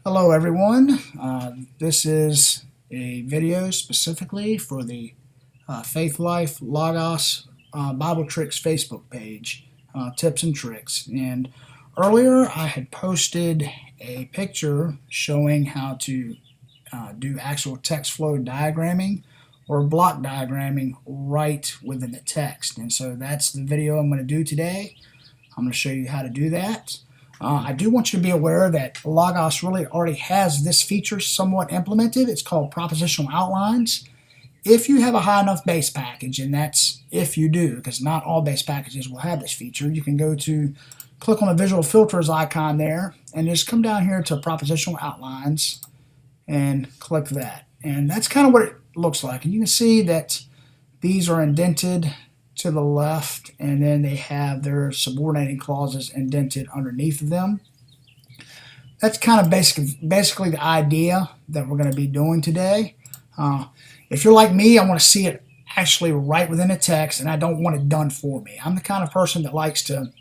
Hello everyone. This is a video specifically for the Faith Life Logos Bible Tricks Facebook page, tips and tricks. And earlier I had posted a picture showing how to do actual text flow diagramming or block diagramming right within the text. And so that's the video I'm going to do today. I'm going to show you how to do that. I do want you to be aware that Logos really already has this feature somewhat implemented. It's called propositional outlines. If you have a high enough base package, and that's if you do, because not all base packages will have this feature, you can click on the visual filters icon there, and just come down here to propositional outlines and click that. And that's kind of what it looks like. And you can see that these are indented to the left, and then they have their subordinating clauses indented underneath of them. That's kind of basically the idea that we're going to be doing today. If you're like me, I want to see it actually right within the text, and I don't want it done for me. I'm the kind of person that likes to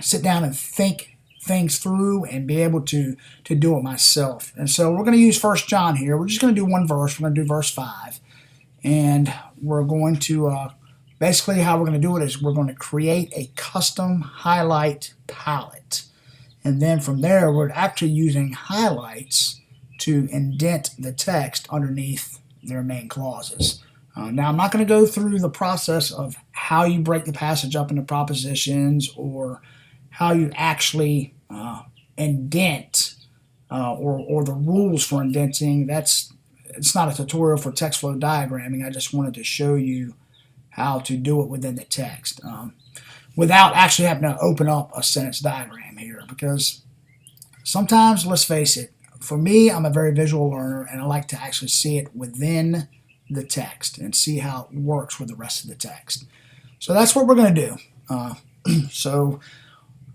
sit down and think things through and be able to do it myself. And so we're going to use 1 John here. We're just going to do one verse. We're going to do verse 5, and we're going to basically, how we're going to do it is we're going to create a custom highlight palette. And then from there, we're actually using highlights to indent the text underneath their main clauses. Now, I'm not going to go through the process of how you break the passage up into propositions or how you actually indent or the rules for indenting. It's not a tutorial for text flow diagramming. I just wanted to show you how to do it within the text without actually having to open up a sentence diagram here, because sometimes, let's face it, for me, I'm a very visual learner, and I like to actually see it within the text and see how it works with the rest of the text. So that's what we're going to do. So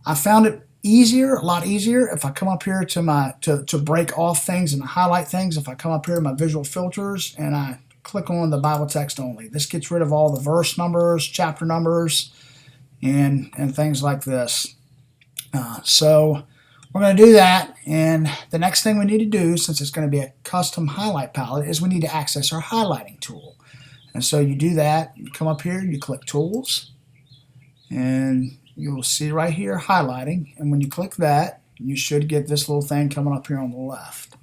I found it a lot easier, if I come up here to break off things and highlight things. If I come up here to my visual filters and I click on the Bible text only. This gets rid of all the verse numbers, chapter numbers, and things like this. So we're going to do that, and the next thing we need to do, since it's going to be a custom highlight palette, is we need to access our highlighting tool. And so you do that, you come up here, you click Tools, and you'll see right here highlighting, and when you click that, you should get this little thing coming up here on the left.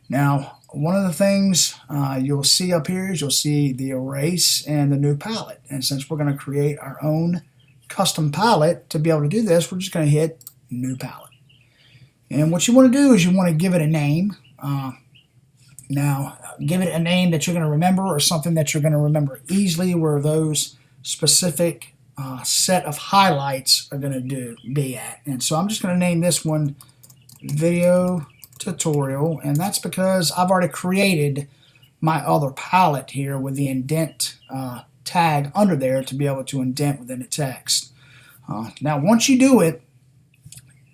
Now, one of the things you'll see up here is you'll see the erase and the new palette. And since we're going to create our own custom palette, to be able to do this, we're just going to hit New Palette. And what you want to do is you want to give it a name. Now, give it a name that you're going to remember, or something that you're going to remember easily, where those specific set of highlights are going to be at. And so I'm just going to name this one Video Tutorial, and that's because I've already created my other palette here with the indent tag under there to be able to indent within the text. Now, once you do it,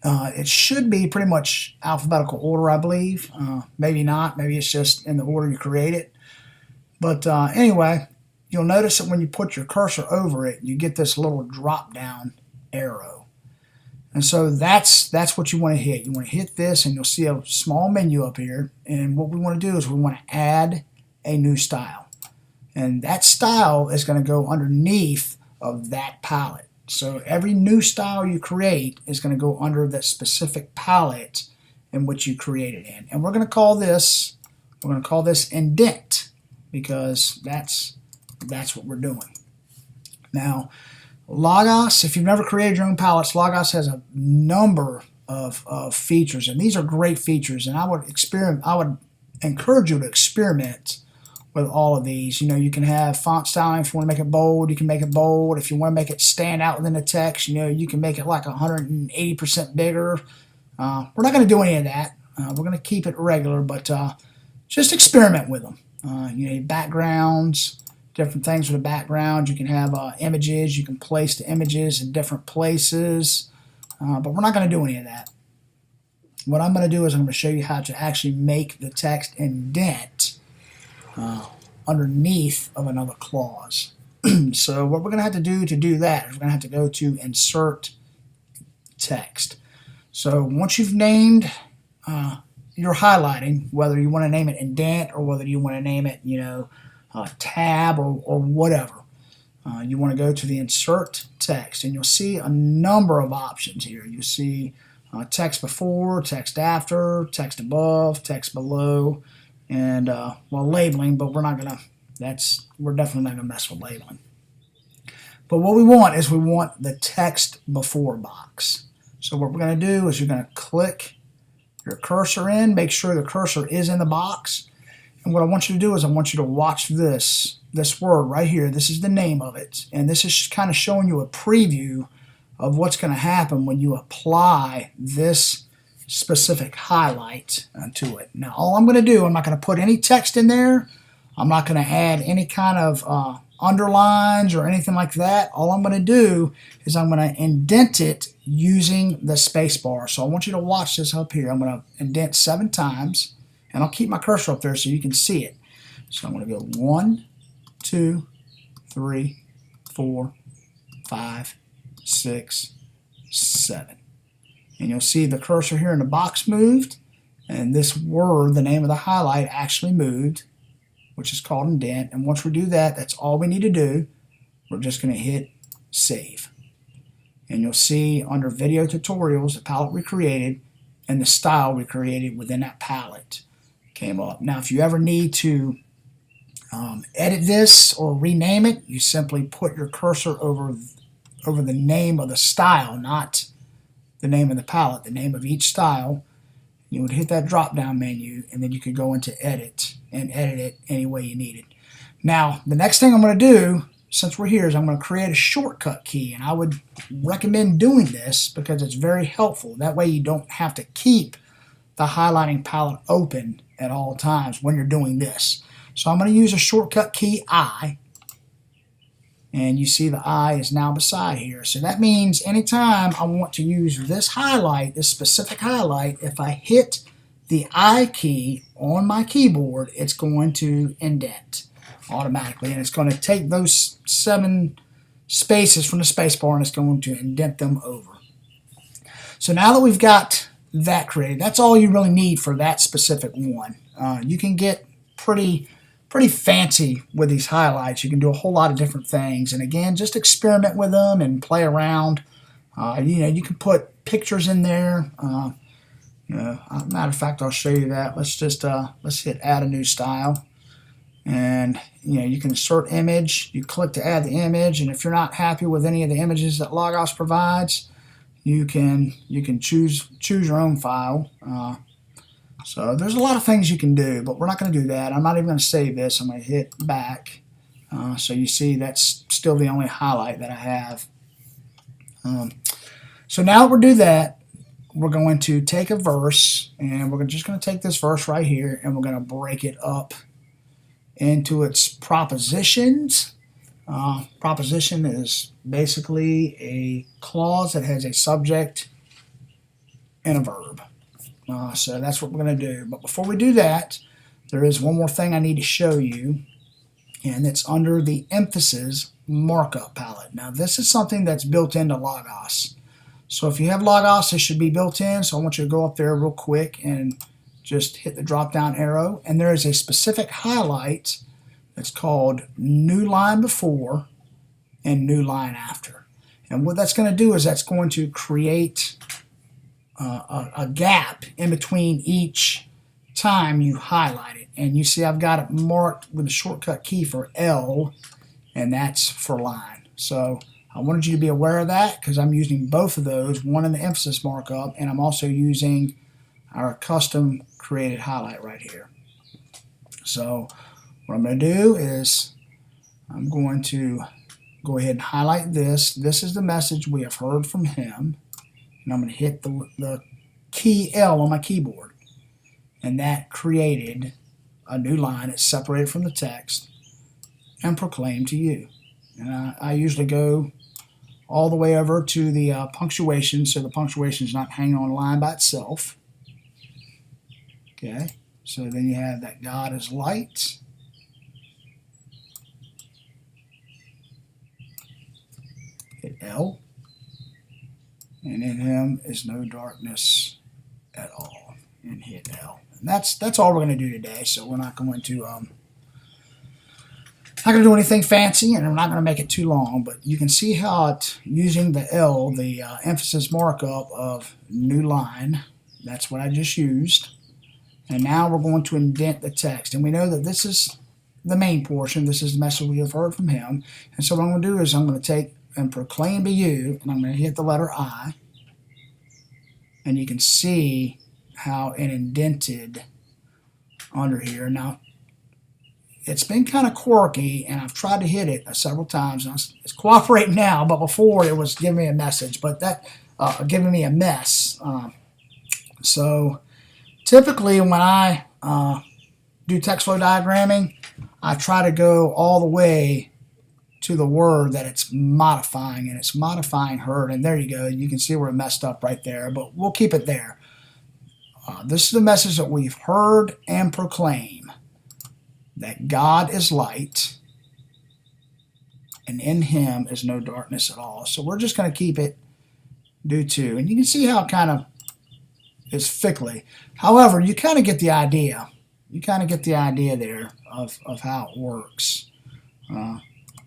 it should be pretty much alphabetical order, I believe. Maybe not. Maybe it's just in the order you create it. But anyway, you'll notice that when you put your cursor over it, you get this little drop-down arrow. And so that's what you want to hit. You want to hit this, and you'll see a small menu up here. And what we want to do is we want to add a new style. And that style is going to go underneath of that palette. So every new style you create is going to go under that specific palette in which you created in. And we're going to call this indent, because that's what we're doing. Now, Logos, if you've never created your own palettes, Logos has a number of features, and these are great features, and I would encourage you to experiment with all of these. You know, you can have font styling. If you want to make it bold, you can make it bold. If you want to make it stand out within the text, you know, you can make it like 180% bigger. We're not going to do any of that. We're going to keep it regular, but just experiment with them. You know, backgrounds, different things with the background. You can have images. You can place the images in different places, but we're not going to do any of that. What I'm going to do is I'm going to show you how to actually make the text indent underneath of another clause. So what we're going to have to do that is we're going to have to go to Insert Text. So once you've named you're highlighting, whether you want to name it indent or whether you want to name it, tab or whatever. You want to go to the insert text, and you'll see a number of options here. You'll see text before, text after, text above, text below, and labeling. But we're definitely not gonna mess with labeling. But what we want is the text before box. So what we're going to do is you're going to click your cursor in, make sure the cursor is in the box. And what I want you to do is I want you to watch this word right here. This is the name of it. And this is kind of showing you a preview of what's going to happen when you apply this specific highlight to it. Now all I'm going to do, I'm not going to put any text in there. I'm not going to add any kind of underlines or anything like that. All I'm going to do is I'm going to indent it using the space bar. So I want you to watch this up here. I'm going to indent 7 times, and I'll keep my cursor up there so you can see it. So I'm going to go 1, 2, 3, 4, 5, 6, 7. And you'll see the cursor here in the box moved, and this word, the name of the highlight, actually moved, which is called indent. And once we do that, that's all we need to do. We're just going to hit save. And you'll see under video tutorials, the palette we created and the style we created within that palette came up. Now, if you ever need to edit this or rename it, you simply put your cursor over the name of the style, not the name of the palette, the name of each style. You would hit that drop down menu, and then you could go into edit and edit it any way you need it. Now, the next thing I'm going to do, since we're here, is I'm going to create a shortcut key, and I would recommend doing this because it's very helpful. That way you don't have to keep the highlighting palette open at all times when you're doing this. So I'm going to use a shortcut key I, and you see the I is now beside here. So that means anytime I want to use this highlight, this specific highlight, if I hit the I key on my keyboard, it's going to indent automatically, and it's going to take those 7 spaces from the space bar and it's going to indent them over. So now that we've got that created, that's all you really need for that specific one. You can get pretty fancy with these highlights. You can do a whole lot of different things, and again, just experiment with them and play around. You can put pictures in there. Matter of fact, I'll show you that. Let's hit add a new style, and you can insert image. You click to add the image, and if you're not happy with any of the images that Logos provides, you can choose your own file. So there's a lot of things you can do, but we're not going to do that. I'm not even going to save this. I'm going to hit back. So you see that's still the only highlight that I have. So now that we're do that, we're going to take a verse, and we're just going to take this verse right here, and we're going to break it up into its propositions. Proposition is basically a clause that has a subject and a verb. So that's what we're going to do. But before we do that, there is one more thing I need to show you, and it's under the emphasis markup palette. Now this is something that's built into Logos. So if you have Logos, this should be built in. So I want you to go up there real quick and just hit the drop down arrow, and there is a specific highlight that's called new line before and new line after. And what that's going to do is that's going to create a gap in between each time you highlight it. And you see I've got it marked with a shortcut key for L, and that's for line. So I wanted you to be aware of that because I'm using both of those, one in the emphasis markup, and I'm also using our custom created highlight right here. So what I'm going to do is I'm going to go ahead and highlight this. This is the message we have heard from him. And I'm going to hit the key L on my keyboard. And that created a new line. It's separated from the text and proclaimed to you. And I usually go all the way over to the punctuation, so the punctuation is not hanging on a line by itself. Okay, so then you have that God is light. Hit L. And in him is no darkness at all. And That's all we're going to do today. So we're not going to do anything fancy, and I'm not going to make it too long. But you can see how it, using the L, the emphasis markup of new line. That's what I just used. And now we're going to indent the text. And we know that this is the main portion. This is the message we have heard from him. And so what I'm going to do is I'm going to take and proclaim to you, and I'm going to hit the letter I. And you can see how it indented under here. Now, it's been kind of quirky, and I've tried to hit it several times. And it's cooperating now, but before it was giving me a message, but that giving me a mess. So typically when I do text flow diagramming, I try to go all the way to the word that it's modifying, and it's modifying heard. And there you go. You can see where it messed up right there, but we'll keep it there. This is the message that we've heard and proclaim, that God is light, and in him is no darkness at all. So we're just going to keep it do to. And you can see how it kind of is fickly. However, you kind of get the idea. You kind of get the idea there of how it works.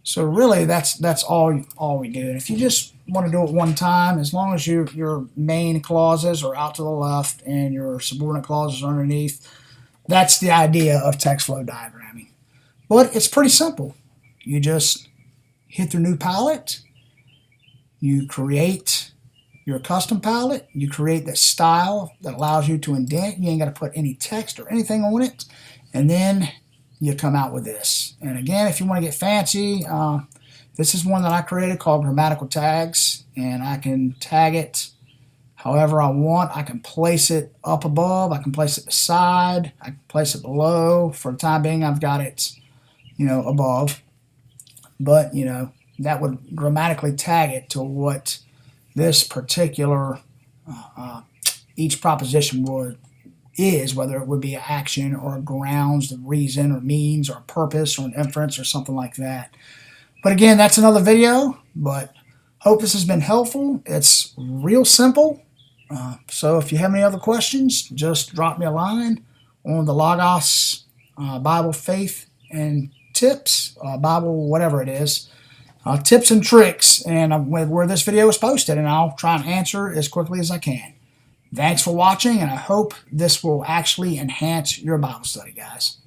So really, that's all we do. And if you just want to do it one time, as long as your main clauses are out to the left and your subordinate clauses are underneath, that's the idea of text flow diagramming. But it's pretty simple. You just hit the new palette, you create your custom palette, you create that style that allows you to indent. You ain't got to put any text or anything on it, and then you come out with this. And again, if you want to get fancy, this is one that I created called grammatical tags, and I can tag it however I want. I can place it up above, I can place it beside, I can place it below. For the time being, I've got it, above. But, that would grammatically tag it to what this particular, each proposition is, whether it would be an action or a grounds, the reason or means or a purpose or an inference or something like that. But again, that's another video, but hope this has been helpful. It's real simple. So if you have any other questions, just drop me a line on the Logos Bible Faith and Tips, Bible whatever it is, tips and tricks, and where this video is posted, and I'll try and answer as quickly as I can. Thanks for watching, and I hope this will actually enhance your Bible study, guys.